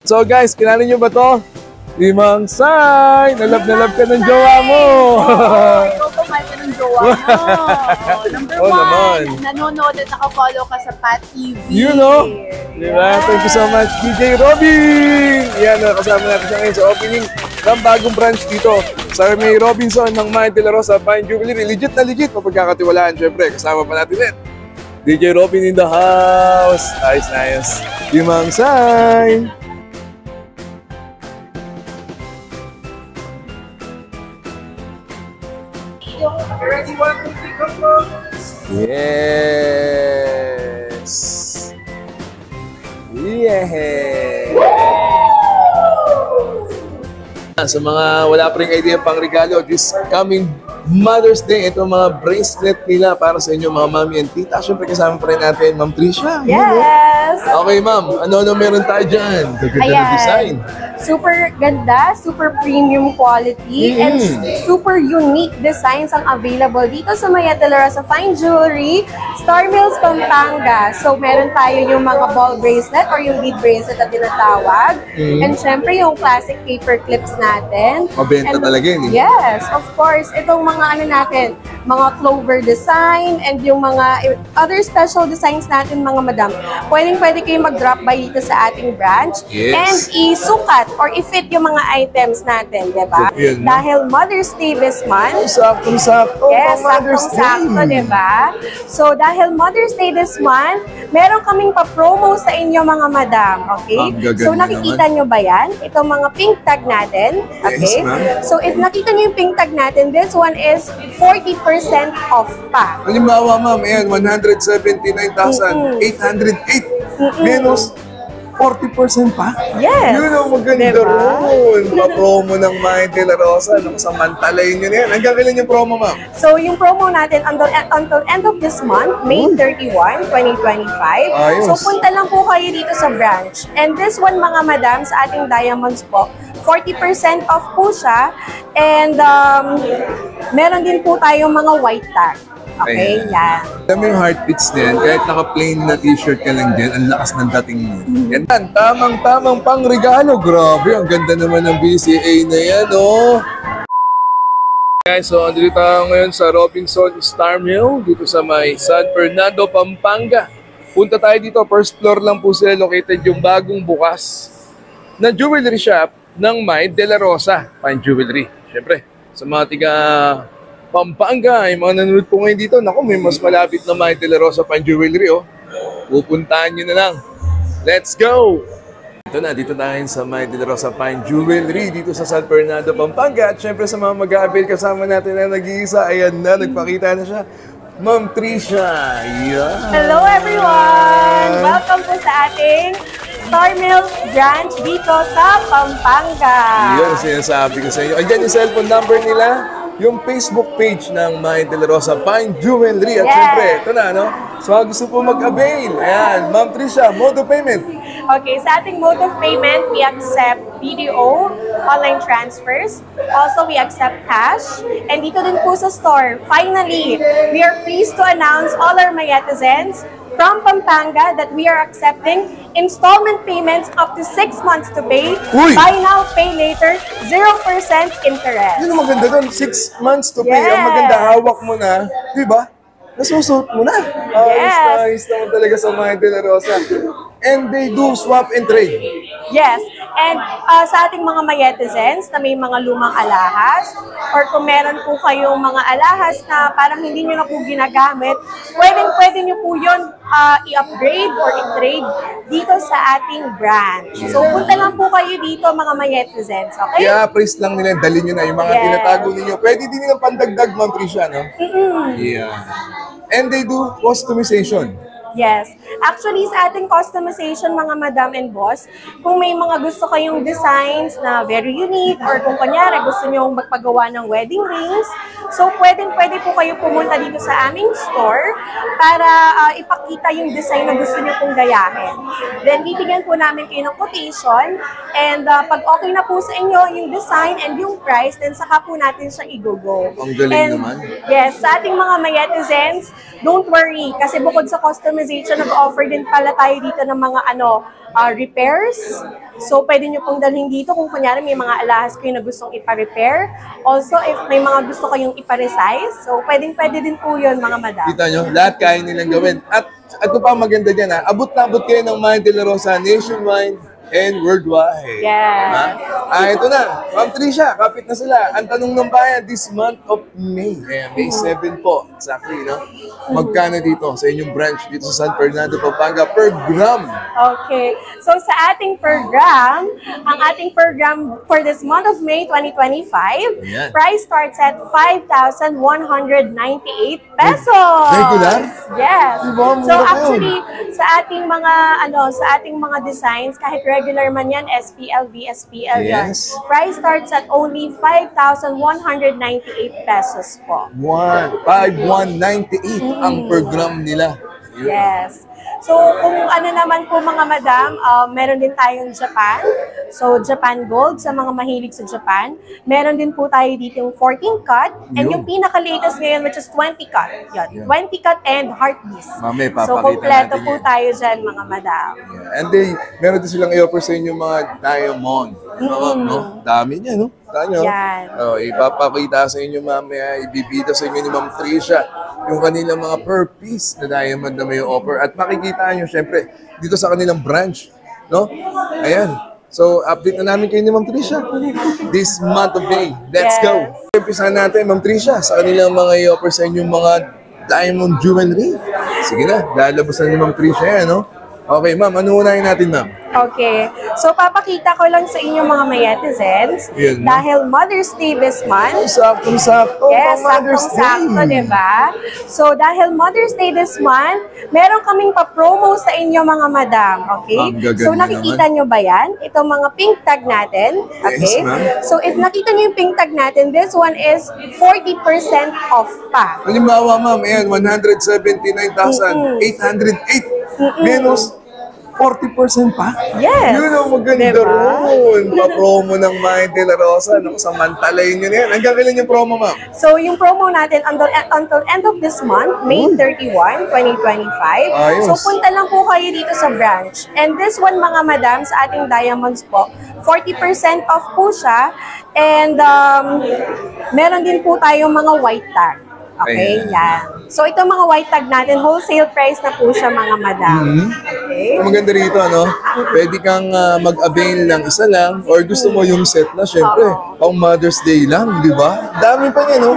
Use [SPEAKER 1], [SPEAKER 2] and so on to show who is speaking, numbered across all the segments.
[SPEAKER 1] So guys, kilala nyo ba to? Limang Sai! Nalab ka ng jowa mo!
[SPEAKER 2] Ikaw pa mahal ka ng jowa mo. Number one, nanonood at nakafollow ka sa Pat TV.
[SPEAKER 1] You know? Diba? Thank you so much, DJ Robin! Yan, kasama natin siya ngayon sa opening ng bagong branch dito sa May Robinson ng Mind de la Rosa Fine Jewelry. Legit na legit, mapagkakatiwalaan syempre. Kasama pa natin ulit. DJ Robin in the house! Nice. Limang Sai! Yes! Sa mga wala pa rin idea pang regalo, this coming Mother's Day, ito mga bracelet nila para sa inyo mga mami and tita. Siyempre kasama pa rin natin, Ma'am Tricia.
[SPEAKER 2] Yes!
[SPEAKER 1] Okay, ma'am. Ano meron tayo dyan? Gaganda na design.
[SPEAKER 2] Super ganda, super premium quality, and super unique designs ang available dito sa Mayet de la Rosa Fine Jewelry, Star Mills, Pampanga. So, meron tayo yung mga ball bracelet or yung bead bracelet na tinatawag. And syempre, yung classic paper clips natin.
[SPEAKER 1] Mabenta talaga yun eh.
[SPEAKER 2] Yes, of course. Itong mga ano natin, mga clover design and yung mga other special designs natin mga madam. Pwede kayo mag-drop by dito sa ating branch and isukat or i-fit yung mga items natin, di ba? Dahil Mother's Day this month.
[SPEAKER 1] Saktong-sakto.
[SPEAKER 2] Yes, saktong-sakto, di ba? So, dahil Mother's Day this month, meron kaming pa-promo sa inyo mga madam, okay? So, nakikita nyo ba yan? Itong mga pink tag natin, okay? So, if nakita nyo yung pink tag natin, this one is 40% off pa.
[SPEAKER 1] Halimbawa, ma'am, ayan, 179,808 minus 40% pa?
[SPEAKER 2] Yes.
[SPEAKER 1] Yun ang maganda ron. Pa-promo ng Mind de la Rosa. Samantalayin nyo na yan. Hanggang kailan yung promo, ma'am?
[SPEAKER 2] So, yung promo natin until end of this month, May 31, 2025. So, punta lang po kayo dito sa branch. And this one, mga madam, sa ating diamonds po, 40% off po siya. And meron din po tayong mga white tag. Okay, yan.
[SPEAKER 1] Alam mo yung heartbeats na yan, kahit naka-plain na t-shirt ka lang dyan, ang lakas ng dating mo. Yan, tamang-tamang pang-regalo. Grabe, ang ganda naman ng BCA na yan, oh! Guys, so andito tayo ngayon sa Robinson Star Mill, dito sa may San Fernando, Pampanga. Punta tayo dito, first floor lang po sila, located yung bagong bukas na jewelry shop ng Mind de la Rosa Fine Jewelry. Siyempre, sa mga tiga Pampanga, yung mga nanonood po ngayon dito, naku, may mas malapit na Mind de la Rosa Fine Jewelry, oh. Pupuntahan nyo na lang. Let's go! Dito tayo sa Mind de la Rosa Fine Jewelry, dito sa San Fernando, Pampanga. At syempre sa mga mag-aabil kasama natin na nag-iisa, ayan na, nagpakita na siya. Ma'am Tricia! Yeah.
[SPEAKER 2] Hello everyone! Welcome po sa ating Star Mills branch dito sa Pampanga.
[SPEAKER 1] Yun, sinasabi ko sa inyo. Andyan yung cellphone number nila, yung Facebook page ng Mind de la Rosa Fine Jewelry. At syempre, ito na, no? So, gusto po mag-avail. Ayan, Ma'am Tricia, mode of payment.
[SPEAKER 2] Okay, sa ating mode of payment, we accept BDO, online transfers. Also, we accept cash. And dito din po sa store, finally, we are pleased to announce all our Mayetizens from Pampanga that we are accepting installment payments up to 6 months to pay. Buy now, pay later, 0% interest.
[SPEAKER 1] Yun ang maganda doon, 6 months to pay. Ang maganda, hawak mo na, di ba? Nasusuot mo na. Ayos naman talaga sa Mind de la Rosa. And they do swap and trade.
[SPEAKER 2] Yes. And sa ating mga Mayetizens na may mga lumang alahas, or kung meron po kayong mga alahas na parang hindi nyo na po ginagamit, pwede nyo po yun i-upgrade or i-trade dito sa ating branch. So, punta lang po kayo dito mga Mayetizens, okay?
[SPEAKER 1] I-appraise lang nila, dalhin nyo na yung mga tinatago ninyo. Pwede din nilang pandagdag, Ma'am Tricia, no? Yeah. And they do customization.
[SPEAKER 2] Yes. Actually, sa ating customization, mga madam and boss, kung may mga gusto kayong designs na very unique or kung kunyari gusto nyo magpagawa ng wedding rings, so pwede po kayo pumunta dito sa aming store para ipakita yung design na gusto nyo pong gayahin. Then, bibigyan po namin kayo ng quotation and pag okay na po sa inyo yung design and yung price, then saka po natin siya i-go-go.
[SPEAKER 1] Ang galing naman.
[SPEAKER 2] Yes, sa ating mga Mayetizens, don't worry kasi bukod sa customization, customization, nag-offer din pala tayo dito ng mga repairs. So, pwede nyo pong dalhin dito kung kunyari may mga alahas kayo na gustong ipa-repair. Also, if may mga gusto kayong ipa-resize, so pwede din po yun, mga madam.
[SPEAKER 1] Kita nyo, lahat kaya nilang gawin. At ito pa maganda dyan, abot na abot kayo ng Mind de la Rosa nationwide and worldwide.
[SPEAKER 2] Yes.
[SPEAKER 1] Ito na, Ma'am Tricia, kapit na sila. Ang tanong ng bayan this month of May. May 7 po. Exactly, no? Magkano dito sa inyong branch dito sa San Fernando, Pampanga per gram?
[SPEAKER 2] Okay. So sa ating per gram, ang ating per gram for this month of May 2025,
[SPEAKER 1] Ayan.
[SPEAKER 2] price starts at 5,198 pesos.
[SPEAKER 1] Regular?
[SPEAKER 2] Yes.
[SPEAKER 1] Diba, mura
[SPEAKER 2] So
[SPEAKER 1] pa yun.
[SPEAKER 2] actually, sa ating mga designs, kahit regular man yan, SPL, VSPL yan.
[SPEAKER 1] Yes.
[SPEAKER 2] Price starts at only 5,198 pesos po.
[SPEAKER 1] 5,198 ang per gram nila. Yun.
[SPEAKER 2] Yes. So, kung ano naman po mga madam, meron din tayong Japan. So, Japan Gold sa mga mahilig sa Japan. Meron din po tayo dito yung 14 cut. And
[SPEAKER 1] Yun.
[SPEAKER 2] yung pinaka-latest ngayon, which is 20 cut. Yan. 20 cut and heart piece.
[SPEAKER 1] Mami,
[SPEAKER 2] So,
[SPEAKER 1] papakita
[SPEAKER 2] kompleto
[SPEAKER 1] natin
[SPEAKER 2] po
[SPEAKER 1] yan.
[SPEAKER 2] tayo dyan mga madam.
[SPEAKER 1] And meron din silang i-offer sa inyo mga diamond. No? Dami niya, no? Tanyo.
[SPEAKER 2] Yan.
[SPEAKER 1] Ipapakita sa inyo mamaya, ibibida sa inyo ni Ma'am Tricia yung kanilang mga per piece na diamond na may offer. At makikita nyo, syempre, dito sa kanilang branch. No? Ayan. So, update na namin kayo ni Ma'am Tricia this month of May. Let's
[SPEAKER 2] Yes.
[SPEAKER 1] go! Umpisahan natin, Ma'am Tricia, sa kanilang mga i-offer sa inyo mga diamond jewelry. Sige na, lalabas na ni Ma'am Tricia yan, no? Okay, ma'am. Ano unahin natin, ma'am?
[SPEAKER 2] Okay. So, papakita ko lang sa inyo mga mayetizens.
[SPEAKER 1] Yun.
[SPEAKER 2] Dahil Mother's Day this month,
[SPEAKER 1] Saktong-sakto.
[SPEAKER 2] yes, saktong-sakto, diba? So, dahil Mother's Day this month, meron kaming pa-promo sa inyo mga madam, okay?
[SPEAKER 1] Ang gaganda
[SPEAKER 2] So, nakikita nyo ba yan? Itong mga pink tag natin, okay?
[SPEAKER 1] Yes, ma'am.
[SPEAKER 2] So, if nakita nyo yung pink tag natin, this one is 40% off pa.
[SPEAKER 1] Halimbawa, ma'am, ayan, 179,808 minus 40% pa?
[SPEAKER 2] Yes.
[SPEAKER 1] Yun ang maganda
[SPEAKER 2] Diba?
[SPEAKER 1] ron. Pa-promo ng Mind de la Rosa. Samantalayin nyo na yan. Hanggang kailan yung promo, ma'am?
[SPEAKER 2] So, yung promo natin until end of this month, May 31, 2025.
[SPEAKER 1] Ayos.
[SPEAKER 2] So, punta lang po kayo dito sa branch. And this one, mga madam, sa ating diamonds po, 40% off po siya. And meron din po tayong mga white tag. Okay,
[SPEAKER 1] Ayan.
[SPEAKER 2] yan. So, itong mga white tag natin, wholesale price na po siya, mga madam. Okay?
[SPEAKER 1] Ang maganda rito, ano? Pwede kang mag-avail ng isa lang or gusto mo yung set na, syempre, pang Mother's Day lang, di ba? Dami pa niya, no?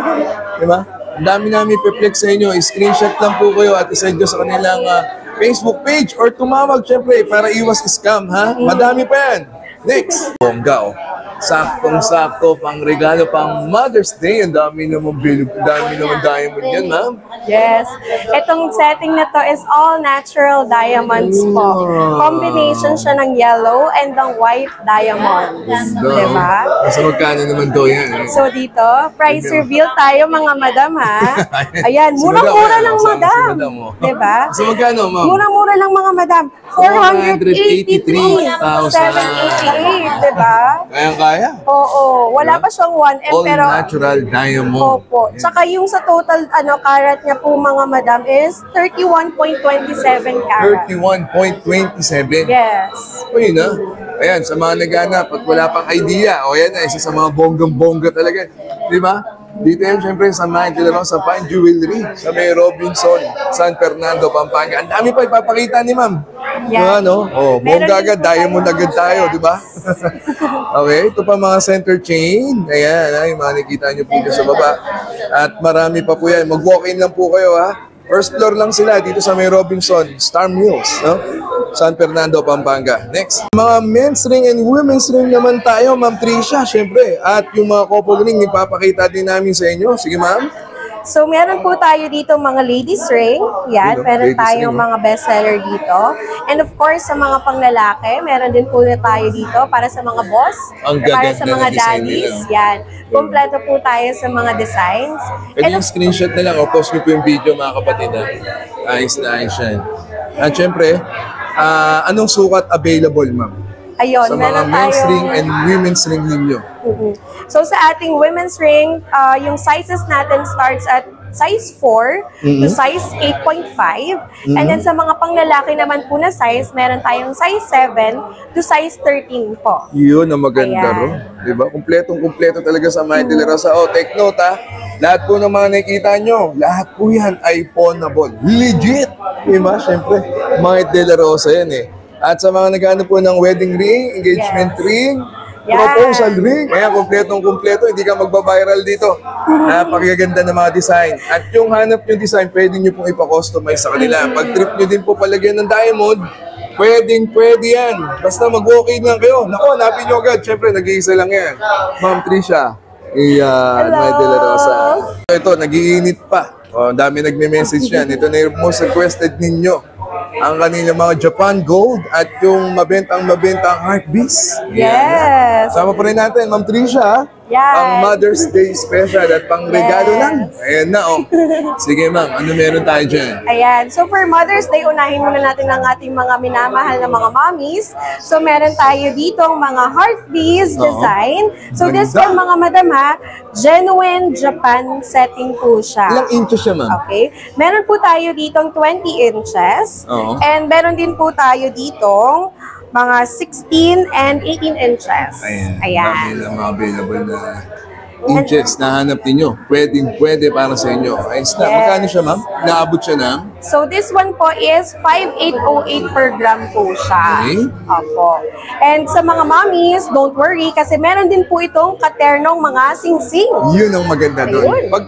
[SPEAKER 1] Di ba? Ang dami namin i-flex sa inyo. I-screenshot lang po kayo at isend nyo sa kanilang Facebook page or tumawag, syempre, para iwas scam, ha? Madami pa yan. Next, bongga, oh. Saktong-sakto, pang regalo, pang Mother's Day. Ang dami naman diamond yan, ma'am.
[SPEAKER 2] Yes. Itong setting na to is all natural diamonds po. Combination siya ng yellow and ng white diamonds. Diba?
[SPEAKER 1] So, magkano naman to yan? Eh?
[SPEAKER 2] So dito, price reveal tayo mga madam ha. Ayan,
[SPEAKER 1] Si
[SPEAKER 2] murang-mura
[SPEAKER 1] Madam,
[SPEAKER 2] lang
[SPEAKER 1] ayan. Kasama si
[SPEAKER 2] madam.
[SPEAKER 1] Madam, oh.
[SPEAKER 2] Diba?
[SPEAKER 1] So, magkano, ma'am?
[SPEAKER 2] Murang-mura lang mga madam. 483,788. Diba?
[SPEAKER 1] Kaya-kaya.
[SPEAKER 2] Oo, wala pa siyang 1M
[SPEAKER 1] All
[SPEAKER 2] pero
[SPEAKER 1] natural diamond.
[SPEAKER 2] opo. Tsaka yung sa total carat niya po mga madam is 31.27 carat.
[SPEAKER 1] 31.27.
[SPEAKER 2] Yes.
[SPEAKER 1] O yun na. Ayan, sa mga naghanap at wala pang idea. O yan na, isa sa mga bonggang-bongga talaga. Di ba? Dito yan, syempre, sa Mind de la Rosa Fine Jewelry sa may Robinson, San Fernando, Pampanga. Ang dami pa ipapakita ni ma'am.
[SPEAKER 2] Yan.
[SPEAKER 1] Ano? Oh,
[SPEAKER 2] Meron
[SPEAKER 1] bongga
[SPEAKER 2] din
[SPEAKER 1] agad,
[SPEAKER 2] po
[SPEAKER 1] diamond
[SPEAKER 2] tayong
[SPEAKER 1] agad tayo,
[SPEAKER 2] set.
[SPEAKER 1] di ba? Okay, ito pa mga center chain. Ayan, yung mga nakikita nyo po dito sa baba. At marami pa po yan. Mag-walk-in lang po kayo, ha? First floor lang sila dito sa may Robinson, Star Mills, no? San Fernando, Pampanga. Next, mga men's ring and women's ring naman tayo, Ma'am Tricia, syempre. At yung mga couple ring, ipapakita din namin sa inyo. Sige, ma'am.
[SPEAKER 2] So, meron po tayo dito mga ladies ring. Yan,
[SPEAKER 1] Dito,
[SPEAKER 2] meron
[SPEAKER 1] ladies
[SPEAKER 2] tayong
[SPEAKER 1] ring,
[SPEAKER 2] mga bestseller dito. And of course, sa mga panglalaki, meron din po tayo dito para sa mga boss,
[SPEAKER 1] Ang
[SPEAKER 2] para
[SPEAKER 1] gaganda
[SPEAKER 2] sa
[SPEAKER 1] ng
[SPEAKER 2] mga
[SPEAKER 1] design
[SPEAKER 2] daddies.
[SPEAKER 1] nila.
[SPEAKER 2] Yan. Kompleto po tayo sa mga designs.
[SPEAKER 1] Pwede
[SPEAKER 2] And
[SPEAKER 1] yung screenshot na lang o post nyo po yung video, mga kapatid. Ha? Ayos na ayos yan. At syempre, anong sukat available, ma'am?
[SPEAKER 2] ayun,
[SPEAKER 1] Sa mga
[SPEAKER 2] meron
[SPEAKER 1] men's
[SPEAKER 2] tayong...
[SPEAKER 1] ring and women's ring ninyo.
[SPEAKER 2] So sa ating women's ring, yung sizes natin starts at size 4 to size 8.5. And then sa mga panglalaki naman po na size, meron tayong size 7 to size 13 po.
[SPEAKER 1] Yun ang maganda
[SPEAKER 2] Ayan.
[SPEAKER 1] ro. Diba? Kumpletong-kumpleto talaga sa Mahit de la Rosa. Oh, take note ha. Lahat po ng mga nakikita nyo, lahat po yan ay pawnable. Legit! Diba? Siyempre, Mahit de la Rosa yan eh. At sa mga nag-ano po ng wedding ring, engagement ring, proposal ring, ayan, kumpletong-kumpleto, hindi ka magbabiral dito. Napakaganda ng mga design. At yung hanap nyo design, pwede nyo pong ipa-customize sa kanila. Pag trip nyo din po palagyan ng diamond, pwede yan. Basta mag-walk-in lang kayo. Naku, hanapin nyo agad. Siyempre, nag-iisa lang yan. Ma'am Trisha. Ayan, Mahit de la Rosa. Ito, nag-iinit pa. O, dami nagme-message yan. Ito na yung most requested ninyo. Ang kanila mga Japan Gold at yung mabentang Heartbeats.
[SPEAKER 2] Yes!
[SPEAKER 1] Sama pa rin natin, Ma'am Trisha.
[SPEAKER 2] Yes.
[SPEAKER 1] Ang Mother's Day special at pang regalo lang. Ayan na, oh. Sige, ma'am. Ano meron tayo dyan?
[SPEAKER 2] Ayan. So for Mother's Day, unahin muna natin ang ating mga minamahal na mga mommies. So meron tayo dito mga heartbeats design. So this one, mga madam ha, genuine Japan setting po siya.
[SPEAKER 1] Ilang inches siya, ma'am?
[SPEAKER 2] Okay. Meron po tayo ditong 20 inches.
[SPEAKER 1] Oo.
[SPEAKER 2] And meron din po tayo ditong mga 16 and 18 inches.
[SPEAKER 1] Ayan. Dami lang mga available na inches na hanap ninyo. Pwede para sa inyo. Ayos na. Magkano siya, ma'am? Naabot siya na?
[SPEAKER 2] So this one po is 5,808 per gram po siya.
[SPEAKER 1] Okay.
[SPEAKER 2] Opo. And sa mga mommies, don't worry kasi meron din po itong katernong mga singsing.
[SPEAKER 1] Yun ang maganda doon.
[SPEAKER 2] Ayun.
[SPEAKER 1] Pag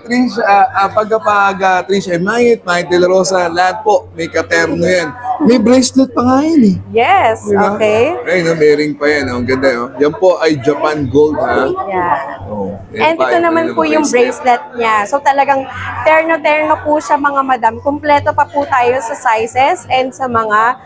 [SPEAKER 1] Trisha, Mahit de la Rosa, lahat po, may katerno yan. May bracelet pa nga yan eh.
[SPEAKER 2] Yes,
[SPEAKER 1] Diba?
[SPEAKER 2] okay.
[SPEAKER 1] Ayun, may ring pa yan. Ang ganda yun. Yan po ay Japan Gold, ha?
[SPEAKER 2] Yeah.
[SPEAKER 1] Oh,
[SPEAKER 2] And ito naman po yung bracelet niya. So talagang terno-terno po siya, mga madam. Kumpleto pa po tayo sa sizes and sa mga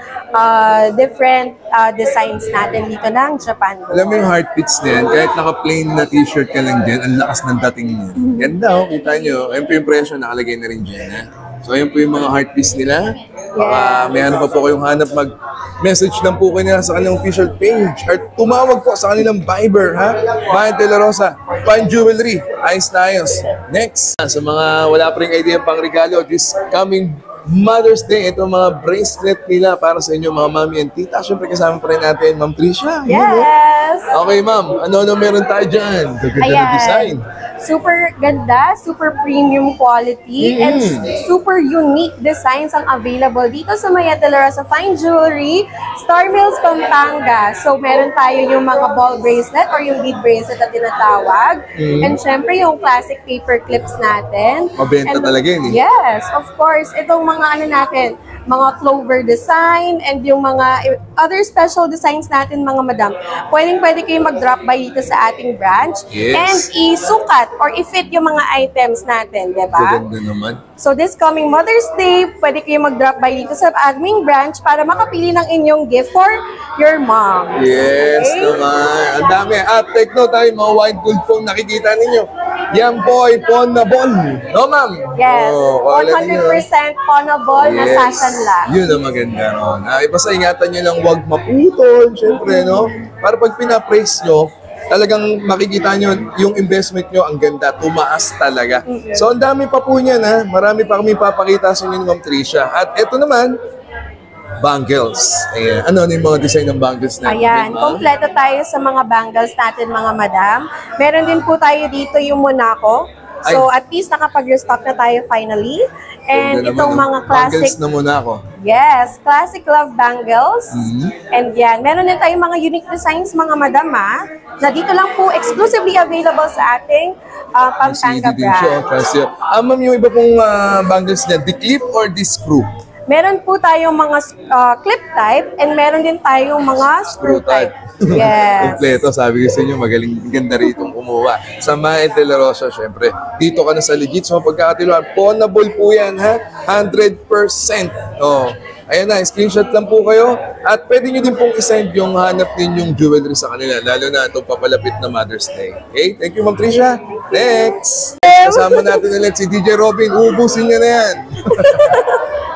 [SPEAKER 2] different designs natin dito ng Japan Gold.
[SPEAKER 1] Alam mo yung heartbeats na yan, kahit naka-plain na t-shirt ka lang dyan, ang lakas ng dating niya. Ganda, oh, kita nyo. Ayun po yung presyo, nakalagay na rin dyan, ha? So, ayun po yung mga heartbeats nila. Baka may ano pa po kayong hanap, mag-message lang po kayo nila sa kanilang official page or tumawag po sa kanilang Viber, ha? Mahit de la Rosa, Fine Jewelry, ayos na ayos. Next, sa mga wala pa rin idea pang regalo, this coming Mother's Day, ito mga bracelet nila para sa inyo, mga mami and tita. Siyempre kasama pa rin natin, Ma'am Trisha.
[SPEAKER 2] Yes!
[SPEAKER 1] Okay, ma'am. Ano meron tayo dyan? Ganda na design.
[SPEAKER 2] Super ganda, super premium quality, and super unique designs ang available dito sa Mahit de la Rosa Fine Jewelry, Star Mills, Pampanga. So, meron tayo yung mga ball bracelet or yung bead bracelet na tinatawag. And syempre, yung classic paper clips natin.
[SPEAKER 1] Mabenta talaga yun eh.
[SPEAKER 2] Yes, of course. Itong mga ano natin, mga clover design and yung mga other special designs natin, mga madam. Pwede kayo mag-drop by dito sa ating branch and isukat or i-fit yung mga items natin, di ba?
[SPEAKER 1] Ganda naman.
[SPEAKER 2] So this coming Mother's Day, pwede kayo mag-drop by dito sa aming branch para makapili ng inyong gift for your mom.
[SPEAKER 1] Yes, naman. Ang dami. At take note tayo, mga white gold phone nakikita ninyo. Yan po ay pawnable. No, ma'am?
[SPEAKER 2] Yes,
[SPEAKER 1] Oh,
[SPEAKER 2] 100% pawnable na sasanla.
[SPEAKER 1] Yun ang maganda ron. Basta ingatan nyo lang huwag maputol, syempre, no? Para pag pinapraise nyo, talagang makikita nyo yung investment nyo, ang ganda, tumaas talaga. So, ang dami pa po niyan, ha? Marami pa kami papakita sa inyo ni Ma'am Trisha. At eto naman, bangles. Ayan. Ano yung mga design ng bangles natin?
[SPEAKER 2] Ayan, kompleto tayo sa mga bangles natin, mga madam. Meron din po tayo dito yung Monaco. So, at least nakapag-restock na tayo finally. And itong mga classic...
[SPEAKER 1] Bangles na muna ako.
[SPEAKER 2] Yes, classic love bangles. And yan, meron din tayong mga unique designs, mga madam, ha, na dito lang po exclusively available sa ating Pampanga branch.
[SPEAKER 1] Ma'am, yung iba pong bangles niya, di-clip or di-screw?
[SPEAKER 2] Meron po tayong mga clip type and meron din tayong mga screw type. Yes.
[SPEAKER 1] Kompleto, sabi ko sa inyo, magaling ganda rito kumuha. Sa Mahit de la Rosa, syempre. Dito ka na sa legit, so pagkakatiluan, pawnable po yan, ha? 100%. Oh. Ayan na, screenshot lang po kayo. At pwede nyo din pong isend yung hanap ninyong jewelry sa kanila, lalo na itong papalapit na Mother's Day. Okay? Thank you, Ma'am Trisha. Next! Kasama natin ulit si DJ Robin. Ubusin niya na yan.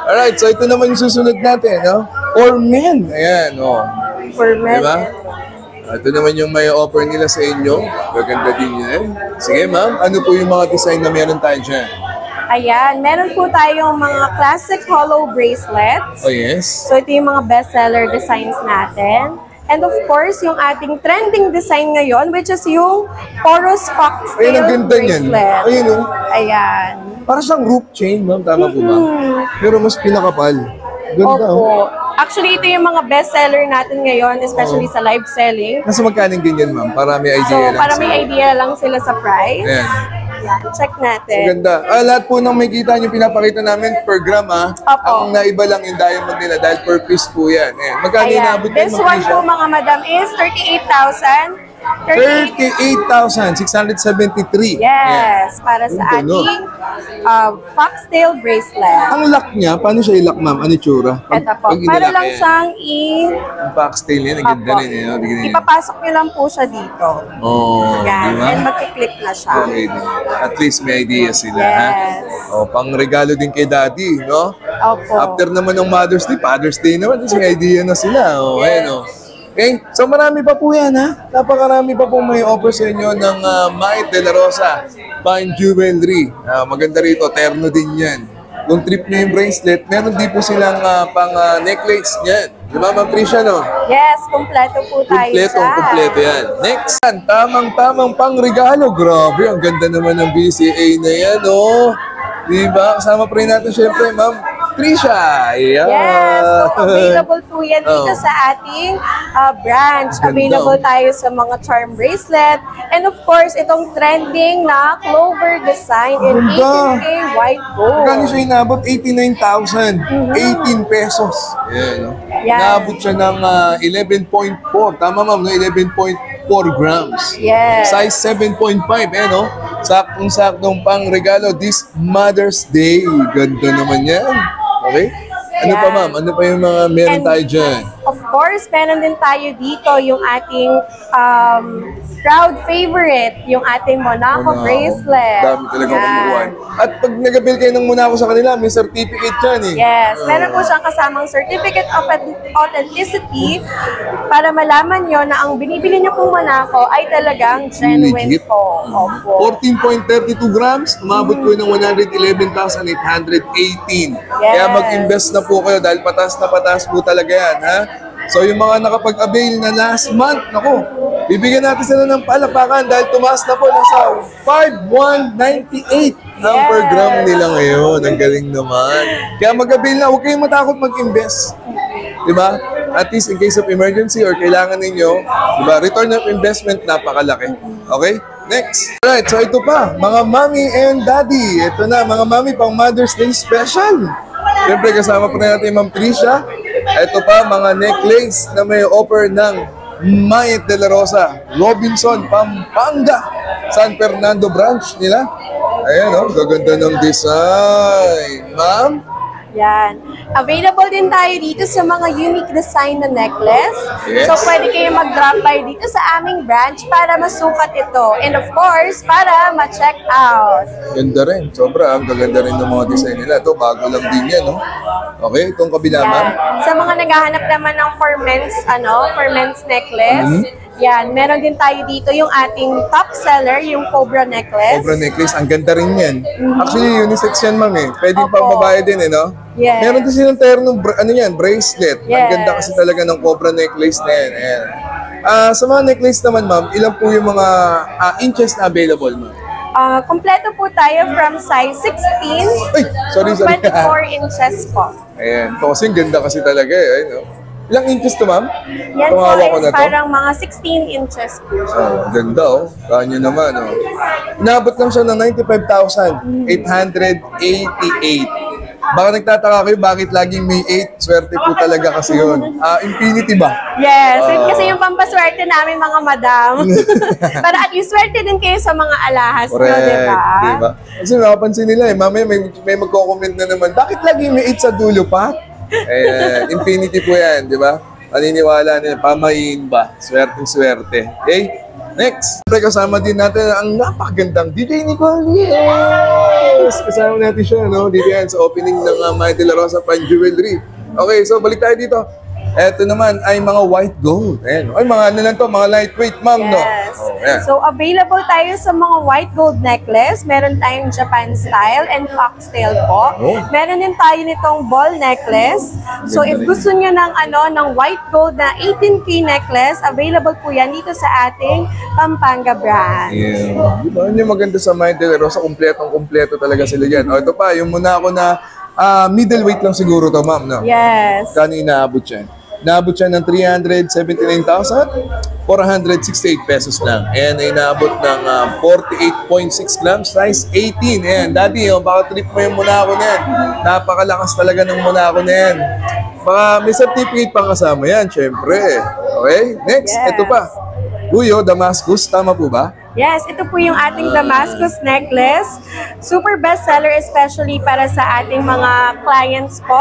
[SPEAKER 1] Alright, so ito naman yung susunod natin, no? For men. Ayan, oh.
[SPEAKER 2] For men.
[SPEAKER 1] Diba? Ito naman yung may offer nila sa inyo. Gaganda din yan. Sige, ma'am. Ano po yung mga design na meron tayo dyan?
[SPEAKER 2] Ayan, meron po tayong mga classic hollow bracelets.
[SPEAKER 1] Oh, yes.
[SPEAKER 2] So, ito yung mga bestseller designs natin. And of course, yung ating trending design ngayon, which is yung porous foxtail
[SPEAKER 1] Ayun, ang ganda niyan.
[SPEAKER 2] bracelet.
[SPEAKER 1] Ayun, oh.
[SPEAKER 2] Ayan.
[SPEAKER 1] Para siyang rope chain, ma'am. Tama po ba? Pero mas pinakapal. Ganda, oh.
[SPEAKER 2] Opo. Actually, ito yung mga bestseller natin ngayon, especially sa live selling.
[SPEAKER 1] Nasa magkaning ganyan, ma'am? Para may
[SPEAKER 2] So,
[SPEAKER 1] idea lang.
[SPEAKER 2] para may idea lang sila sa price.
[SPEAKER 1] Ayan.
[SPEAKER 2] Check natin.
[SPEAKER 1] Ganda. Lahat po ng may kita nyo, pinapakita namin per gram, ha?
[SPEAKER 2] Opo.
[SPEAKER 1] Ang naiba lang yung diamond nila dahil per piece po yan. Ayan. Magkano
[SPEAKER 2] Ayan.
[SPEAKER 1] inaabot kayo,
[SPEAKER 2] This
[SPEAKER 1] ma'am
[SPEAKER 2] one
[SPEAKER 1] Trisha?
[SPEAKER 2] po, mga madam, is 38,000.
[SPEAKER 1] 38,673.
[SPEAKER 2] Yes, para sa
[SPEAKER 1] Ganda, no?
[SPEAKER 2] ating foxtail bracelet.
[SPEAKER 1] Ang lock niya, paano siya i-lock, ma'am? Ano itsura?
[SPEAKER 2] Ito po, para
[SPEAKER 1] inilak
[SPEAKER 2] lang
[SPEAKER 1] yan.
[SPEAKER 2] siyang
[SPEAKER 1] Ang foxtail yan, ang ganda
[SPEAKER 2] Opo.
[SPEAKER 1] rin. Tignan niyo.
[SPEAKER 2] Ipapasok nyo lang po siya dito.
[SPEAKER 1] Oh,
[SPEAKER 2] Yan,
[SPEAKER 1] di ba?
[SPEAKER 2] and magkiklik na siya.
[SPEAKER 1] Okay. At least may idea sila, ha?
[SPEAKER 2] Yes.
[SPEAKER 1] Oh, pang regalo din kay daddy, no?
[SPEAKER 2] Opo.
[SPEAKER 1] After naman ng Mother's Day, Father's Day naman, at least may idea na sila. Oh,
[SPEAKER 2] Yes.
[SPEAKER 1] ayan, oh. Okay, so marami pa po yan, ha? Napakarami pa po may offer sa inyo ng Maid de la Rosa Fine Jewelry. Maganda rito, terno din yan. Kung trip nyo yung bracelet, meron din po silang pang necklace niyan. Di ba, Ma'am Trisha, no?
[SPEAKER 2] Yes, kompleto po tayo
[SPEAKER 1] Kompleto yan. Next, tamang-tamang pang regalo. Grabe, ang ganda naman ng BCA na yan, oh. Di ba? Kasama pa rin natin syempre, Ma'am Trisha. Ayan.
[SPEAKER 2] Yes, so available po yan dito
[SPEAKER 1] Oh.
[SPEAKER 2] sa ating branch.
[SPEAKER 1] Ganda,
[SPEAKER 2] Available
[SPEAKER 1] oh.
[SPEAKER 2] tayo sa mga charm bracelet. And of course, itong trending na clover design in
[SPEAKER 1] Ganda.
[SPEAKER 2] 18K white gold.
[SPEAKER 1] Magkano siya inabot? 89,000. 18 pesos. Ayan, no?
[SPEAKER 2] Yan.
[SPEAKER 1] Naabot siya ng 11.4. Tama, ma'am, no? 11.4 grams.
[SPEAKER 2] Yes.
[SPEAKER 1] Size 7.5, eh, no? Saktong-saktong pang regalo this Mother's Day. Ganda naman yan. Okay? Ano pa,
[SPEAKER 2] Yan.
[SPEAKER 1] ma'am? Ano pa yung mga meron
[SPEAKER 2] And
[SPEAKER 1] tayo dyan?
[SPEAKER 2] Of course, meron din tayo dito yung ating crowd favorite, yung ating Monaco bracelet.
[SPEAKER 1] Dami talaga
[SPEAKER 2] Yan.
[SPEAKER 1] kumukuhan. At pag nag-bill kayo ng Monaco sa kanila, may certificate yan, eh.
[SPEAKER 2] Yes, meron po siyang kasamang certificate of authenticity para malaman nyo na ang binibili nyo pong Monaco ay talagang genuine
[SPEAKER 1] Legit.
[SPEAKER 2] po. Opo.
[SPEAKER 1] 14.32 grams, umabot po ng 111,818. Kaya mag-invest na po kayo dahil patas na patas po talaga yan, ha? So yung mga nakapag-avail na last month, naku, bibigyan natin sila ng palapakan dahil tumaas na po nasa 5,198 ang per gram nila ngayon. Ang galing naman. Kaya mag-avail na, huwag kayong matakot mag-invest. Diba? At least in case of emergency or kailangan ninyo, diba, return of investment, napakalaki. Okay? Next. Alright, so ito pa, mga mommy and daddy. Ito na, mga mommy, pang Mother's Day special. Siyempre, kasama pa natin Ma'am Trisha. Ito pa, mga necklace na may offer ng Maid de la Rosa, Robinson, Pampanga, San Fernando branch nila. Ayan, oh, gaganda ng design. Ma'am?
[SPEAKER 2] Yan. Available din tayo dito sa mga unique design na necklace.
[SPEAKER 1] Yes.
[SPEAKER 2] So, pwede kayo mag-drop by dito sa aming branch para masukat ito. And of course, para ma-check out.
[SPEAKER 1] Ganda rin. Sobra, ang gaganda rin ng mga design nila. Ito, bago lang din yan, no? Okay, itong kabila, ma'am.
[SPEAKER 2] Yan. Sa mga naghahanap naman ng for men's necklace, yan, meron din tayo dito yung ating top seller, yung Cobra necklace.
[SPEAKER 1] Cobra necklace, ang ganda rin yan. Actually, unisex yan, ma'am, eh. Pwede
[SPEAKER 2] Opo.
[SPEAKER 1] pang babae din, eh, no?
[SPEAKER 2] Yes.
[SPEAKER 1] Meron din silang ternong, bracelet. Ang
[SPEAKER 2] Yes.
[SPEAKER 1] ganda kasi talaga ng Cobra necklace na yan. Ayan. Sa mga necklace naman, ma'am, ilan po yung mga inches na available, ma'am?
[SPEAKER 2] Kompleto po tayo from size 16
[SPEAKER 1] Ay, sorry.
[SPEAKER 2] to 24 inches po.
[SPEAKER 1] Ayan. Ito kasi ganda kasi talaga, eh. Ayun, no? Ilang inches to, ma'am?
[SPEAKER 2] Yan po
[SPEAKER 1] Tumawa ko
[SPEAKER 2] is
[SPEAKER 1] na to.
[SPEAKER 2] parang mga 16 inches po.
[SPEAKER 1] Ganda, oh. Kanya naman, oh. Inabot lang siya ng 95,888. Baka nagtataka kayo bakit laging may 8. Swerte po talaga kasi yun. Infinity ba?
[SPEAKER 2] Yes, yun kasi yung pampaswerte namin mga madam. Para at least swerte din kayo sa mga alahas, no,
[SPEAKER 1] Correct.
[SPEAKER 2] diba?
[SPEAKER 1] Diba? Kasi napapansin nila, mamaya may magko-comment na naman, bakit laging may 8 sa dulo pa? Infinity po yan, di ba? Paniniwala nila, pamayin ba? Swerte. Okay? Next, kasama din natin ang napakagandang DJ Nicole. Yes! Kasama natin siya, no? Dito yan sa opening ng Maid de la Rosa Fine Jewelry. Okay, so balik tayo dito. Ito naman ay mga white gold. Ayan. Ay, mga ano lang to, mga lightweight, ma'am, no?
[SPEAKER 2] Yes.
[SPEAKER 1] Oh, ayan.
[SPEAKER 2] So, available tayo sa mga white gold necklace. Meron tayong Japan style and foxtail po.
[SPEAKER 1] Oh.
[SPEAKER 2] Meron din tayo nitong ball necklace. So, if gusto nyo ng white gold na 18K necklace, available po yan dito sa ating Pampanga brand.
[SPEAKER 1] Yeah. Diba? Yun yung maganda sa Mind De La Rosa, kumpletong-kumpleto talaga sila dyan. O, ito pa, yung muna ako na middleweight lang siguro to, ma'am, no?
[SPEAKER 2] Yes.
[SPEAKER 1] Kano inaabot yan? Naabot siya ng 379,468 pesos lang. Ayan, ay naabot ng 48.6 grams, size 18. Ayan, daddy, baka trip mo yung Monaco na yan. Napakalakas talaga ng Monaco na yan. Baka may certificate pang kasama yan, syempre. Okay, next,
[SPEAKER 2] Yes.
[SPEAKER 1] ito pa. Uyo, Damascus, tama po ba?
[SPEAKER 2] Yes, ito po yung ating Damascus necklace. Super bestseller especially para sa ating mga clients po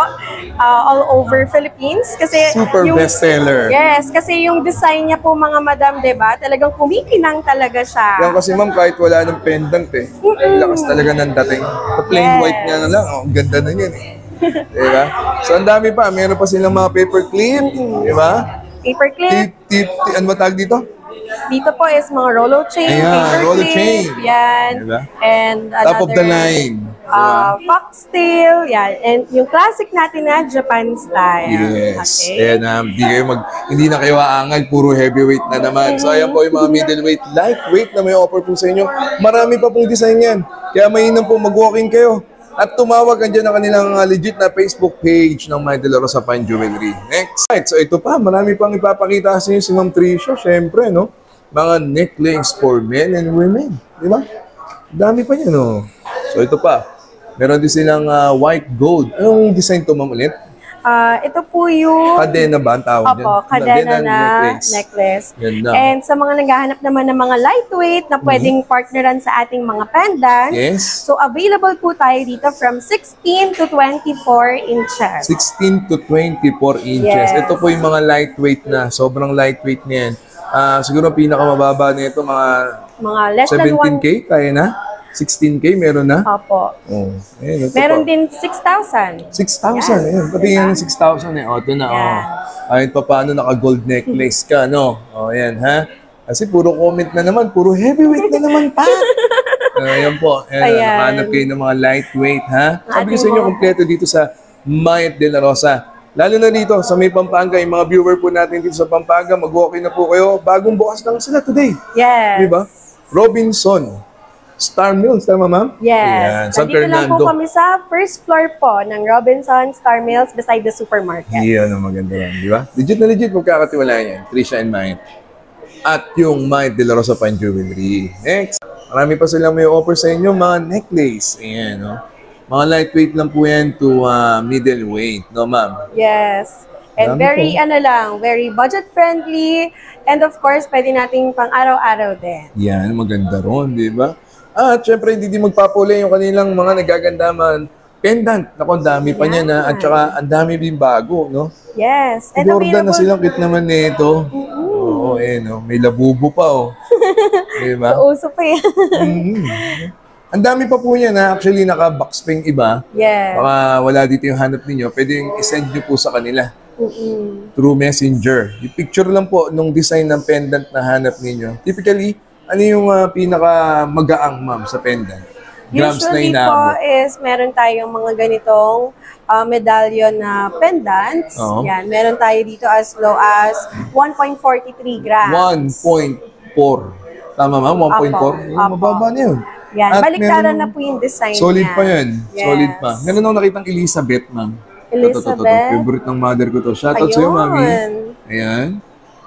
[SPEAKER 2] all over Philippines. Kasi
[SPEAKER 1] Super bestseller.
[SPEAKER 2] Yes, kasi yung design niya po mga madam, diba? Talagang kumikinang talaga siya.
[SPEAKER 1] Yan kasi ma'am, kahit wala ng pendant eh. Ang lakas talaga ng dating. Sa plain
[SPEAKER 2] Yes.
[SPEAKER 1] white nga na lang, ang ganda na yan eh. Diba? So ang dami pa, meron pa silang mga paper clip, diba?
[SPEAKER 2] Paper clip.
[SPEAKER 1] Ano ba tawag dito?
[SPEAKER 2] Dito po is mga rollo chain,
[SPEAKER 1] Ayan,
[SPEAKER 2] paper
[SPEAKER 1] rollo
[SPEAKER 2] clip.
[SPEAKER 1] chain.
[SPEAKER 2] Yan.
[SPEAKER 1] Diba?
[SPEAKER 2] And another,
[SPEAKER 1] Top of the line.
[SPEAKER 2] foxtail. Yan. And yung classic natin na Japan style.
[SPEAKER 1] Yes.
[SPEAKER 2] Okay.
[SPEAKER 1] And hindi na kayo aangal, puro heavyweight na naman. So ayan po yung mga middleweight, lightweight na may offer po sa inyo. Marami pa pong design yan. Kaya mainam po mag-walk-in kayo. At tumawag andyan ang kanilang legit na Facebook page ng Mind De La Rosa Fine Jewelry. Next. Right, so ito pa, marami pang ipapakita sa inyo si Ma'am Tricia. Siyempre, no? Mga necklace for men and women. Di ba? Dami pa niya, no? So ito pa. Meron din silang white gold. Anong design to, ma'am, ulit?
[SPEAKER 2] Ito po yung
[SPEAKER 1] Kadena ba ang tawag
[SPEAKER 2] Opo, kadena na necklace.
[SPEAKER 1] Ganda.
[SPEAKER 2] And sa mga naghahanap naman ng mga lightweight na pwedeng partneran sa ating mga pendants,
[SPEAKER 1] Yes.
[SPEAKER 2] so available po tayo dito from 16 to 24 inches.
[SPEAKER 1] 16 to 24 inches.
[SPEAKER 2] Yes.
[SPEAKER 1] Ito po yung mga lightweight na. Sobrang lightweight niyan. Siguro pinakamababa nito mga
[SPEAKER 2] Mga less than
[SPEAKER 1] 17K, kaya na? 16K, meron na?
[SPEAKER 2] Opo.
[SPEAKER 1] Oh, ayun, ito
[SPEAKER 2] Meron
[SPEAKER 1] pa.
[SPEAKER 2] din 6,000.
[SPEAKER 1] 6,000, ayun. Pati yan ng 6,000 eh. O, ito na,
[SPEAKER 2] Yan.
[SPEAKER 1] Ayun pa paano naka-gold necklace ka, no? O, yan, ha? Kasi puro comment na naman, puro heavyweight na naman pa. Ayan po. Ayan,
[SPEAKER 2] Ayan.
[SPEAKER 1] nakahanap kayo ng mga lightweight, ha? Sabi ko sa inyo,
[SPEAKER 2] Ating
[SPEAKER 1] kompleto dito sa Mind De La Rosa. Lalo na dito, sa may Pampanga, yung mga viewer po natin dito sa Pampanga, mag-walk-in na po kayo. Bagong bukas lang sila today.
[SPEAKER 2] Yes.
[SPEAKER 1] Di ba? Robinson Star Mills, tama ma'am?
[SPEAKER 2] Yes.
[SPEAKER 1] Ayan, San
[SPEAKER 2] Nandito lang po
[SPEAKER 1] Fernando.
[SPEAKER 2] kami sa first floor po ng Robinson Star Mills beside the supermarket.
[SPEAKER 1] Iyan ang maganda yan, di ba? Legit na legit, magkakatiwalaan yan. Tricia and Mind. At yung Mind De La Rosa Fine Jewelry. Next, marami pa silang may offer sa inyo, mga necklace. Ayan, no? Mga lightweight lang po yan to middleweight, no ma'am?
[SPEAKER 2] Yes. And
[SPEAKER 1] Dami
[SPEAKER 2] very,
[SPEAKER 1] po.
[SPEAKER 2] very budget-friendly. And of course, pwede nating pang araw-araw din.
[SPEAKER 1] Yan, maganda ron, di ba? At syempre, hindi din magpapuli yung kanilang mga nagagandaman pendant. Naku, ang dami pa niya na. At saka, ang dami din bago, no?
[SPEAKER 2] Yes. And
[SPEAKER 1] Jordan na
[SPEAKER 2] available-
[SPEAKER 1] silang kit naman nito. Oo, no? May labubo pa, oh. Di ba?
[SPEAKER 2] So, uso pa yan.
[SPEAKER 1] Mhm. Ang dami pa po yan, ha? Actually, naka-box pa yung iba.
[SPEAKER 2] Yes.
[SPEAKER 1] Baka wala dito yung hanap ninyo. Pwedeng isend nyo po sa kanila through messenger. Yung picture lang po nung design ng pendant na hanap ninyo. Typically, ano yung pinaka-magaang, ma'am, sa pendant? Grams na
[SPEAKER 2] Usually po
[SPEAKER 1] inaabot.
[SPEAKER 2] is meron tayong mga ganitong medallion na pendants.
[SPEAKER 1] Oo.
[SPEAKER 2] Yan. Meron tayo dito as low as 1.43 grams.
[SPEAKER 1] 1.4. Tama, ma'am? 1.4?
[SPEAKER 2] Opo.
[SPEAKER 1] Mababa na yun.
[SPEAKER 2] Yan.
[SPEAKER 1] At
[SPEAKER 2] Baliktaran
[SPEAKER 1] meron-
[SPEAKER 2] na po yung design
[SPEAKER 1] Solid
[SPEAKER 2] niya.
[SPEAKER 1] pa yan.
[SPEAKER 2] Yes.
[SPEAKER 1] Solid pa. Meron akong nakitang Elizabeth, ma'am.
[SPEAKER 2] Elizabeth?
[SPEAKER 1] Favorite ng mother ko to. Shoutout sa'yo, mami.
[SPEAKER 2] Ayun.
[SPEAKER 1] Ayan.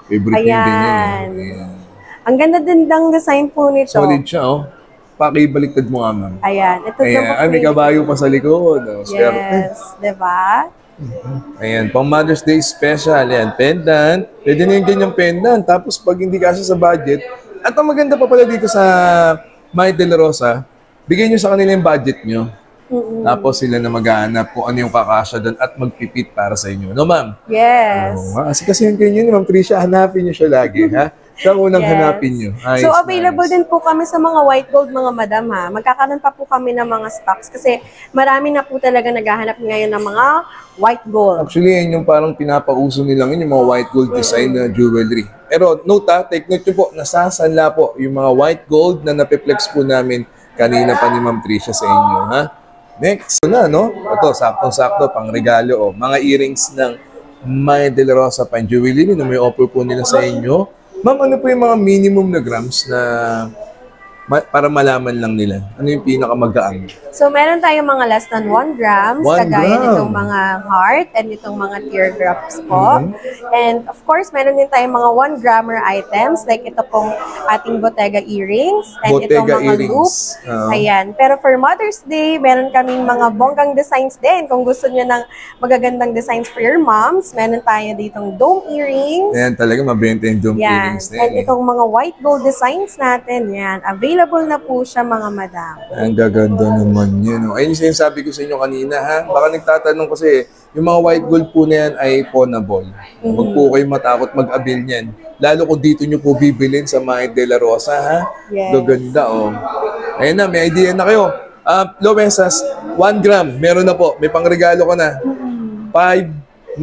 [SPEAKER 1] Favorite niya din yan.
[SPEAKER 2] Ayan.
[SPEAKER 1] Ayan.
[SPEAKER 2] Ang ganda din ng design po nito.
[SPEAKER 1] Solid siya, oh. Pakibaliktad mo nga, ma'am.
[SPEAKER 2] Ayan. Ito
[SPEAKER 1] Ayan.
[SPEAKER 2] po
[SPEAKER 1] Ay, may kabayo pa sa likod. Oh, swerte.
[SPEAKER 2] Yes. Diba?
[SPEAKER 1] Ayan, pang Mother's Day special. Ayan, pendant. Pwede na yung ganyang pendant. Tapos pag hindi kasi sa budget, at ang maganda pa pala dito sa Mind De La Rosa, bigay nyo sa kanila yung budget nyo. Tapos sila na maghahanap kung ano yung kakasya doon at magpipit para sa inyo. No, ma'am?
[SPEAKER 2] Yes.
[SPEAKER 1] Oo, kasi yung ganyan ni Ma'am Tricia, hanapin nyo siya lagi, ha? Siya ang unang
[SPEAKER 2] Yes.
[SPEAKER 1] hanapin nyo. Ayos,
[SPEAKER 2] So, available
[SPEAKER 1] nice.
[SPEAKER 2] din po kami sa mga white gold, mga madam ha. Magkakaroon pa po kami ng mga stocks kasi marami na po talaga naghahanap ngayon ng mga white gold.
[SPEAKER 1] Actually, yan yung parang pinapauso nilang yun, yung mga white gold design na jewelry. Pero note take note nyo po, nasasanla po yung mga white gold na napiplex po namin kanina pa ni Ma'am Tricia sa inyo. Ha? Next na, no? Ito, saktong-sakto, pang regalo. Mga earrings ng Maya de la Rosa Fine Jewelry na may offer po nila sa inyo. Ma'am, ano po yung mga minimum na grams na para malaman lang nila? Ano yung pinakamagaan?
[SPEAKER 2] So, meron tayong mga less than 1 grams,
[SPEAKER 1] 1
[SPEAKER 2] kagaya
[SPEAKER 1] gram.
[SPEAKER 2] nitong mga heart and itong mga teardrops po. And of course, meron din tayong mga 1 grammer items, like ito pong ating Bottega earrings and itong
[SPEAKER 1] Bottega
[SPEAKER 2] mga
[SPEAKER 1] earrings.
[SPEAKER 2] loop. Ayan. Pero for Mother's Day, meron kaming mga bonggang designs din. Kung gusto niyo ng magagandang designs for your moms, meron tayo ditong dome earrings.
[SPEAKER 1] Ayan, talaga mabenta yung dome
[SPEAKER 2] Yan.
[SPEAKER 1] earrings na
[SPEAKER 2] And
[SPEAKER 1] yan. Eh.
[SPEAKER 2] itong mga white gold designs natin, yan. Available na po siya, mga madam.
[SPEAKER 1] Ang gaganda naman yun. No? Ayun yung sinasabi ko sa inyo kanina, ha? Baka nagtatanong kasi, yung mga white gold po na yan ay pawnable. Huwag po kayo matakot mag-avail niyan. Lalo kung dito nyo po bibilin sa Maya de la Rosa, ha?
[SPEAKER 2] Yes.
[SPEAKER 1] Gaganda, oh. Ayun na, may idea na kayo. Lowesas, 1 gram, meron na po. May pangregalo ko na. 5,9,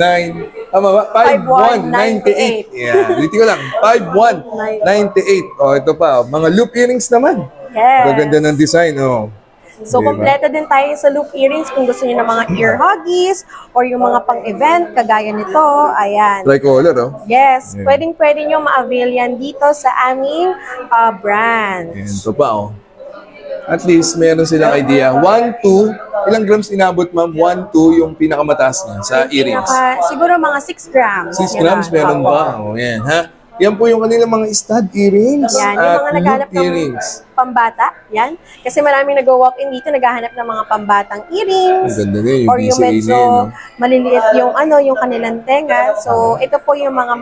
[SPEAKER 1] tama ba? 5,198. Yeah, dito ko lang. 5,198. Oh, ito pa. Mga loop earrings naman.
[SPEAKER 2] Yes.
[SPEAKER 1] Gaganda ng design, oh.
[SPEAKER 2] So,
[SPEAKER 1] Diba?
[SPEAKER 2] kompleto din tayo sa loop earrings kung gusto niyo ng mga ear huggies or yung mga pang-event, kagaya nito. Ayan.
[SPEAKER 1] Tricolor, oh.
[SPEAKER 2] Yes,
[SPEAKER 1] Yeah.
[SPEAKER 2] pwedeng-pwede nyo ma-avail yan dito sa aming branch.
[SPEAKER 1] Ayan, ito pa, oh. At least, meron silang idea. 1, 2, ilang grams inabot, ma'am? 1, 2 yung pinakamataas niya sa earrings.
[SPEAKER 2] Siguro mga 6 grams.
[SPEAKER 1] 6
[SPEAKER 2] Yan.
[SPEAKER 1] grams meron
[SPEAKER 2] Opo.
[SPEAKER 1] ba? Oh, yan, ha? Yan po yung kanilang mga stud earrings
[SPEAKER 2] Yan, yung
[SPEAKER 1] at
[SPEAKER 2] mga
[SPEAKER 1] loop
[SPEAKER 2] naghahanap ng
[SPEAKER 1] earrings.
[SPEAKER 2] pambata. Yan. Kasi maraming nag-walk-in dito, naghahanap ng mga pambatang earrings.
[SPEAKER 1] Ang ganda na yung
[SPEAKER 2] Or yung
[SPEAKER 1] BCA
[SPEAKER 2] medyo
[SPEAKER 1] na yun, no?
[SPEAKER 2] maliliit yung yung kanilang tenga. So, ito po yung mga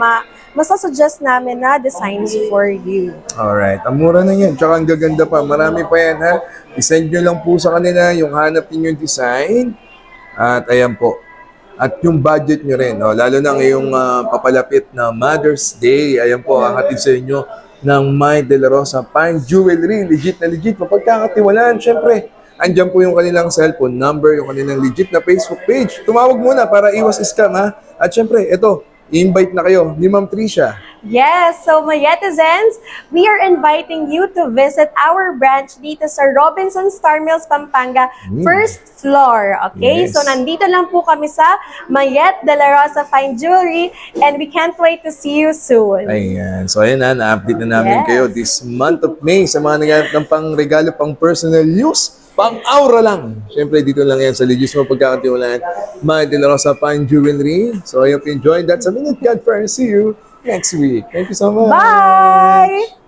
[SPEAKER 2] masasuggest namin na designs for you.
[SPEAKER 1] Alright, ang mura na yan. Tsaka ang gaganda pa. Marami pa yan, ha? I-send nyo lang po sa kanila yung hanap ninyong design. At ayan po. At yung budget nyo rin. Oh, lalo na ngayong papalapit na Mother's Day. Ayan po, hatid sa inyo ng Maya de la Rosa Fine Jewelry. Legit na legit. Mapagkakatiwalaan, syempre. Andyan po yung kanilang cellphone number, yung kanilang legit na Facebook page. Tumawag muna para iwas scam, ha? At syempre, ito, i-invite na kayo ni Ma'am Tricia.
[SPEAKER 2] Yes, so Mayetizens, we are inviting you to visit our branch dito sa Robinson Star Mills, Pampanga, first floor. Okay?
[SPEAKER 1] Yes.
[SPEAKER 2] So nandito lang po kami sa Mayet de la Rosa Fine Jewelry and we can't wait to see you soon.
[SPEAKER 1] Ayan. So, ayan na. Na-update na namin
[SPEAKER 2] Yes.
[SPEAKER 1] kayo this month of May sa mga naghanap ng pang-regalo, pang-personal use, pang-aura lang. Siyempre, dito lang yan sa legis mo pagkakatiwalaan. Maya de la Rosa Fine Jewelry. So, I hope you enjoyed that. Sa Minute God First. See you next week. Thank you so much.
[SPEAKER 2] Bye!